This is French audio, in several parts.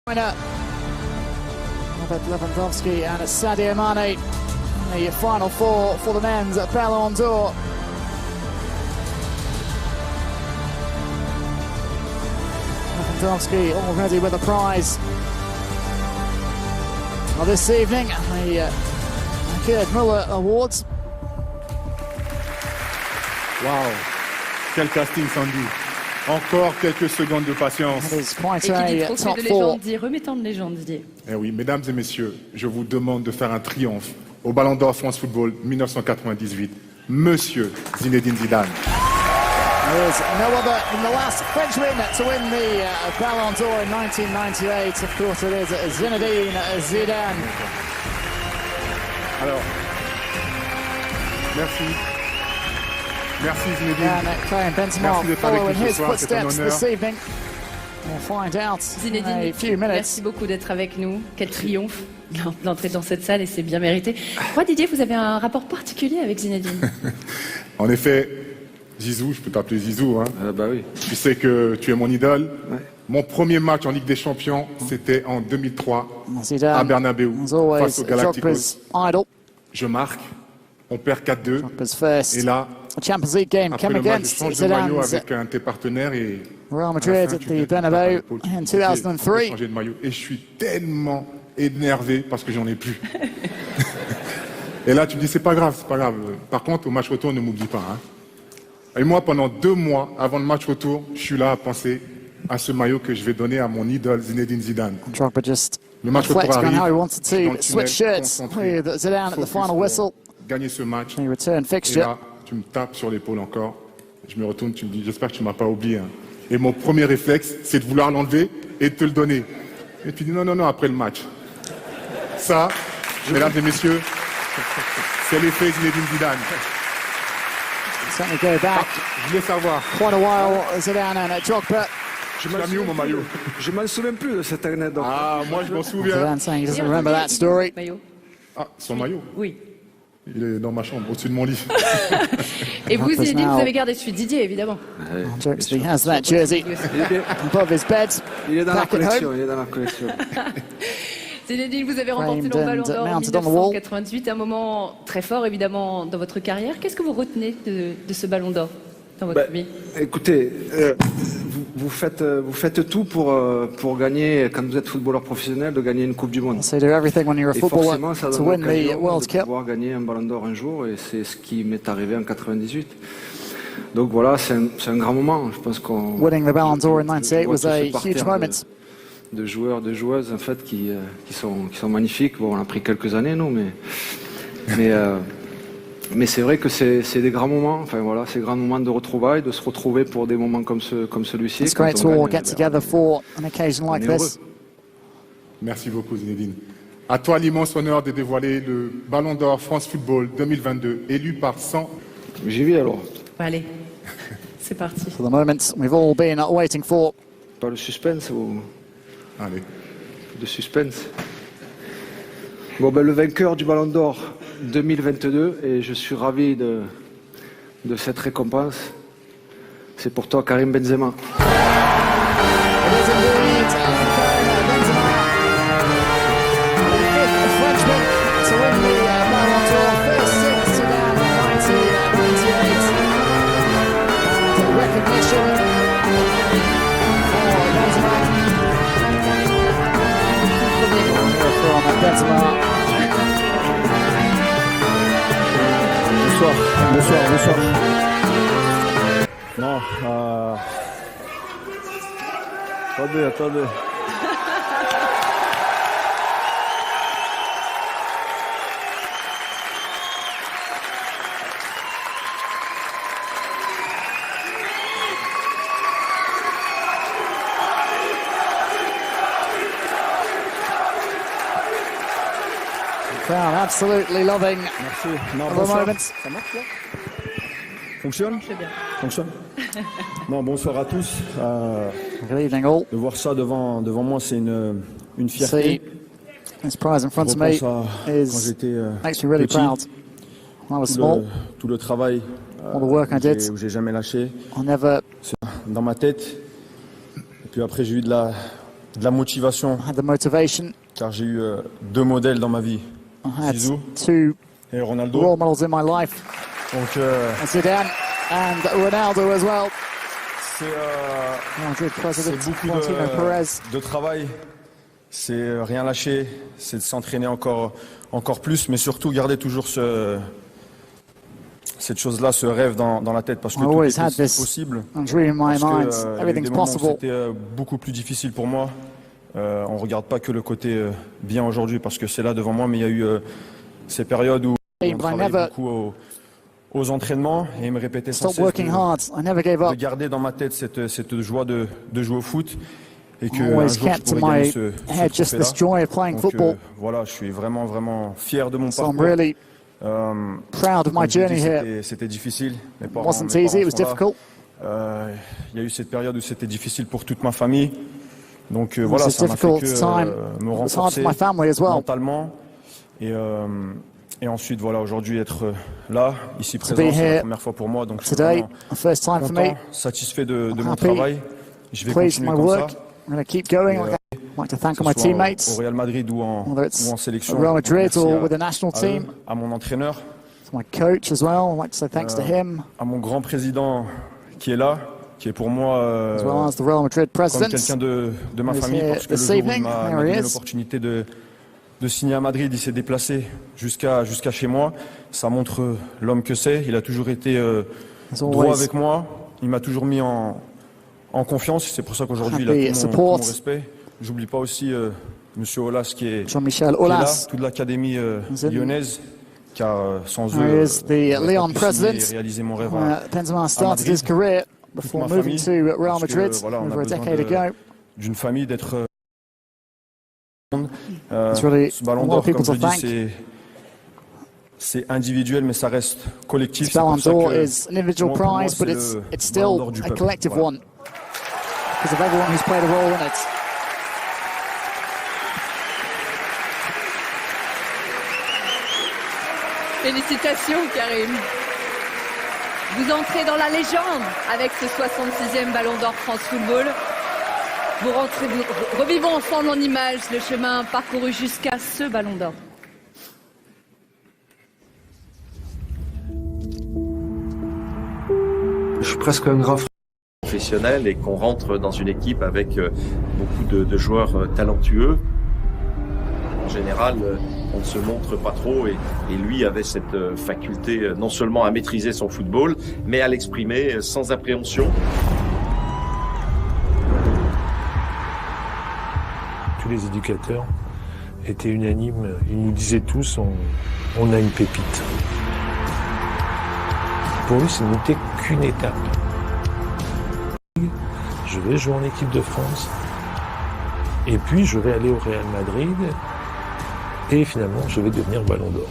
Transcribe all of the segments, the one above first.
Robert Lewandowski and Sadio Mane in the final four for the men's Ballon d'Or. Lewandowski already with a prize. Well, this evening, the Gerd Müller Awards. Wow, quel casting, Sandy. Encore quelques secondes de patience. It is quite Et qui dit a trophée top de four. légende dit remettant de légende, Didier. Eh oui, mesdames et messieurs, je vous demande de faire un triomphe au Ballon d'Or France Football 1998. Monsieur Zinedine Zidane. There is no other than the last Frenchman to win the Ballon d'Or in 1998. Of course, it is Zinedine Zidane. Alors, merci. Merci Zinedine. And Karim Benzema Merci d'être avec following nous ce his soir, c'est un footsteps honneur. this evening. We'll find out in Zinedine, a few minutes. merci beaucoup d'être avec nous. Quel triomphe d'entrer dans cette salle et c'est bien mérité. Moi, Didier, vous avez un rapport particulier avec Zinedine. En effet, Zizou, je peux t'appeler Zizou, hein. Bah oui. Tu sais que tu es mon idole. Ouais. Mon premier match en Ligue des Champions, c'était en 2003 à Zidane Bernabeu is always face aux Galacticos. Drogba's idol. Je marque, on perd 4-2. Drogba's first Et là, Champions League game après came le match, je against change de maillot Zidane's avec un de tes partenaires et Real à la Madrid fin, at tu the viens de me taper à Bernabeu l'épaule, tu me in dis, on 2003. va changer de maillot. Et je suis tellement énervé parce que j'en ai plus. Et là, tu me dis, c'est pas grave, c'est pas grave. Par contre, au match retour, ne m'oublie pas. Hein. Et moi, pendant 2 mois avant le match retour, je suis là à penser à ce maillot que je vais donner à mon idole Zinedine Zidane. Drogba just Le match retour reflecting on arrive. how he wanted je suis dans to le switch tunnel, shirts concentré, with Zidane at the focus final pour whistle. gagner ce match. A return Et fixture. là, tu me tapes sur l'épaule encore. Je me retourne, tu me dis, j'espère que tu m'as pas oublié. Hein. Et mon premier réflexe, c'est de vouloir l'enlever et de te le donner. Et tu dis, non, non, non, après le match. Ça, mesdames et messieurs, c'est l'effet Zinedine Zidane. Certainly go back Je voulais savoir, quite a while, Zidane and Drogba. tu m'as mis où mon maillot? Je m'en souviens plus de cette anecdote. Ah, moi je m'en souviens. Zidane saying he doesn't Didier, remember that story. Maillot. Ah, son maillot, Oui. il est dans ma chambre, au-dessus de mon lit. Et vous, Drogba's Zinedine, now- vous avez gardé celui de Didier, évidemment. Drogba has that jersey above his bed. Il est dans la Back at collection, home. il est dans la collection. Zinedine, vous avez remporté le Framed Ballon and d'Or en mounted on the wall. 1998, un moment très fort, évidemment, dans votre carrière. Qu'est-ce que vous retenez de ce Ballon d'Or dans votre Bah, vie? écoutez, vous faites tout pour gagner, quand vous êtes footballeur professionnel, de gagner une Coupe du Monde. So you do everything when you're a Et footballer forcément, ça to donne win the l'occasion World de Cup. pouvoir gagner un Ballon d'Or un jour, et c'est ce qui m'est arrivé en 98. Donc voilà, c'est un grand moment. Je pense qu'on Winning the Ballon d'Or in je 98 vois was tout a ce huge parterre moment. de joueurs, de joueuses en fait qui sont magnifiques. Bon, on a pris quelques années, nous, mais c'est vrai que c'est des grands moments. Enfin voilà, c'est des grands moments de retrouvailles, de se retrouver pour des moments comme celui-ci. It's Quand great on to all gagne, get together for an occasion on like est heureux. this. Merci beaucoup Zinedine. À toi l'immense honneur de dévoiler le Ballon d'Or France Football 2022, élu par 100. J'y vais alors. Allez, c'est parti. For the moment we've all been waiting for. Pas le suspense ou Allez. de suspense. Bon ben le vainqueur du Ballon d'Or 2022, et je suis ravi de cette récompense. C'est pour toi, Karim Benzema. It is indeed Karim Benzema, the fifth Frenchman to win the Ballon d'Or, first since Zidane in 1998. The recognition for Benzema. From Benzema. Bonsoir. Non, attendez. Crowd absolutely loving Merci. Non, the bonsoir. moment. Ça marche là? Fonctionne? C'est bien. Fonctionne. Non, bonsoir à tous. Good evening all. De voir ça devant moi, c'est une See fierté. this prize in front Je of me repense à quand is j'étais makes me really petit, proud. When I was small, tout le travail all the work I did, où j'ai jamais lâché, I never c'est dans ma tête. Et puis après, j'ai eu de de la motivation, I had the motivation. car j'ai eu deux modèles dans ma vie, I had Zizou two et role Ronaldo. models in my life, Donc Zidane and Ronaldo as well. c'est Madrid president beaucoup Florentino Perez. de travail, c'est rien lâcher, c'est de s'entraîner encore plus, mais surtout garder toujours cette chose-là, ce rêve dans la tête, parce que I tout always était had this possible. dream in my Parce que, mind. il y a eu Everything's des moments où possible. c'était beaucoup plus difficile pour moi. On ne regarde pas que le côté bien aujourd'hui, parce que c'est là devant moi, mais il y a eu ces périodes où on But I travaillait never beaucoup aux entraînements, et il me répétait sans stopped cesse working hard. I never gave de up. garder dans ma tête cette joie de jouer au foot, et que I un always jour je kept in pourrais gagner my ce head just trophée-là. this joy of playing Donc, football. voilà, je suis vraiment fier de mon So I'm parcours. really proud of my Comme je l'ai journey dit, here. c'était difficile. Mes It parents wasn't easy, it was sont là. difficult. Il y a eu cette période où c'était difficile pour toute ma famille. Donc It was voilà, a ça m'a fait difficult que time. me It was hard renforcer for my family as well. mentalement. Et ensuite, voilà, aujourd'hui, être là, ici be présent, c'est here la première fois pour moi. Donc je suis Today, vraiment the first time for me. content, satisfait de mon happy, travail. Je vais Pleased with continuer my comme work. ça. I'm going to keep going. Et, I'd like to thank Que my ce soit au teammates, Real Madrid ou whether it's en sélection. at Real Madrid Merci or with the national à team. eux, à mon entraîneur, To my coach as well. I'd like to say thanks to him, à mon grand président qui est là, qui est pour moi as well as the Real Madrid comme president. quelqu'un de ma Who's famille, here parce que le this jour où il evening. m'a There he donné is. l'opportunité de signer à Madrid, il s'est déplacé jusqu'à chez moi. Ça montre l'homme que c'est. Il a toujours été As droit always, avec moi. Il m'a toujours mis en confiance. C'est pour ça qu'aujourd'hui, il Happy a tout mon support. respect. J'oublie pas aussi Monsieur Aulas qui est Jean-Michel qui est là, Aulas, toute l'académie in- lyonnaise, car sans There eux, is the j'aurais pas Lyon pu signer president. et réaliser mon rêve. Benzema started Madrid. his career Toute before ma moving famille, to Real parce que, Madrid voilà, on a over a besoin decade ago. d'une famille, d'être It's really ce ballon a lot d'or, of people comme to je dis, thank. c'est individuel, mais ça reste collectif. This C'est pour Ballon ça d'Or que is an individual pour moi, prize, but c'est it's le it's Ballon still d'Or du a peuple. collective Voilà. one because of everyone who's played a role in it. Félicitations, Karim. Vous entrez dans la légende avec ce 66e Ballon d'Or France Football. Revivons ensemble en images le chemin parcouru jusqu'à ce Ballon d'Or. Je suis presque un grand frère. Professionnel et qu'on rentre dans une équipe avec beaucoup de joueurs talentueux. En général, on ne se montre pas trop et lui avait cette faculté non seulement à maîtriser son football, mais à l'exprimer sans appréhension. Tous les éducateurs étaient unanimes. Ils nous disaient tous, on a une pépite. Pour lui, ce n'était qu'une étape. Je vais jouer en équipe de France. Et puis, je vais aller au Real Madrid. Et finalement, je vais devenir Ballon d'Or.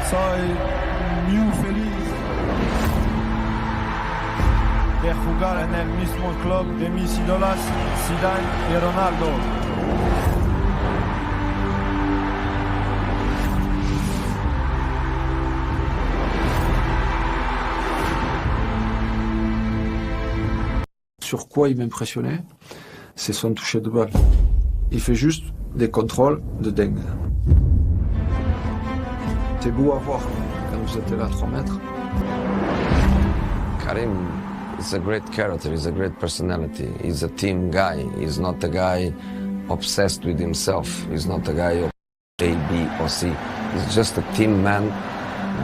Soy muy feliz de jugar en el mismo club de mis ídolos, Zidane y Ronaldo. Sur quoi il m'impressionnait, c'est son toucher de balle. Il fait juste des contrôles de dingue. C'est beau à voir quand vous êtes là à 3 mètres. Karim is a great character, he's a great personality. He's a team guy. He's not a guy obsessed with himself. He's not a guy of A, B or C. He's just a team man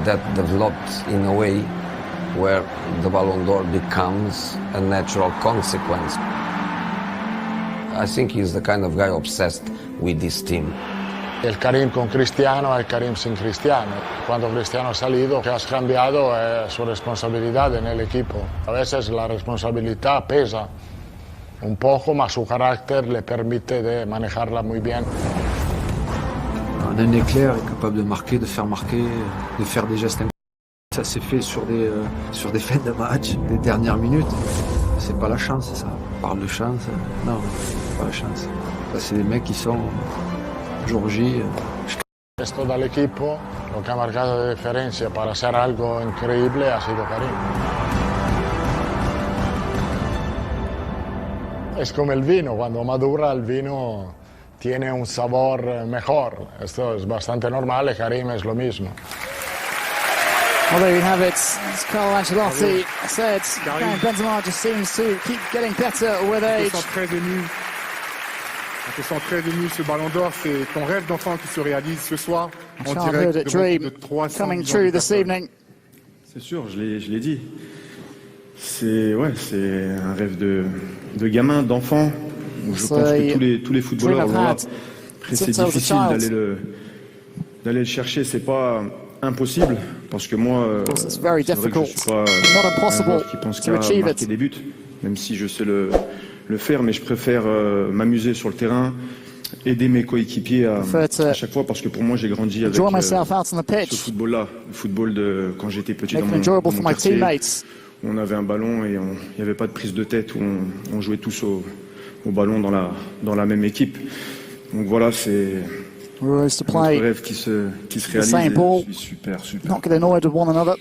that developed in a way where the Ballon d'Or becomes a natural consequence. I think he's the kind of guy obsessed with his team. El Karim con Cristiano, el Karim sin Cristiano. Cuando Cristiano ha salido, que has cambiado su responsabilidad en el equipo. A veces la responsabilidad pesa un poco, mas su carácter le permite de manejarla muy bien. Un éclair est capable de marquer, de faire des gestes. Ça s'est fait sur des fins de match, des dernières minutes. C'est pas la chance, ça. On parle de chance. Non, c'est pas la chance. Ça, c'est des mecs qui sont jour J. Esto dal equipo Lo que ha marcado la diferencia para hacer algo increíble ha sido Karim. Es como el vino, cuando madura el vino tiene un sabor mejor. Esto es bastante normal y Karim es lo mismo. Well, there you have it. As Carlo Ancelotti said, Karim Benzema just seems to keep getting better with age. On te sent très ému, ce ballon d'or, c'est ton rêve d'enfant qui se réalise ce soir en Childhood direct dream de 300 coming millions true de this personnes. evening. C'est sûr, je l'ai dit. C'est un rêve de gamin, d'enfant. Je pense que tous les footballeurs l'ont là. Après, c'est difficile d'aller le chercher. C'est pas impossible parce que moi, c'est vrai que je suis pas un joueur qui pense qu'à marquer des buts, même si je sais le faire, mais je préfère m'amuser sur le terrain, aider mes coéquipiers à chaque fois, parce que pour moi j'ai grandi avec ce football-là, le football de quand j'étais petit dans mon quartier. On avait un ballon et il n'y avait pas de prise de tête, où on jouait tous au ballon dans la même équipe. Donc voilà, c'est notre rêve qui se réalise. Je suis super. Not getting annoyed with one another.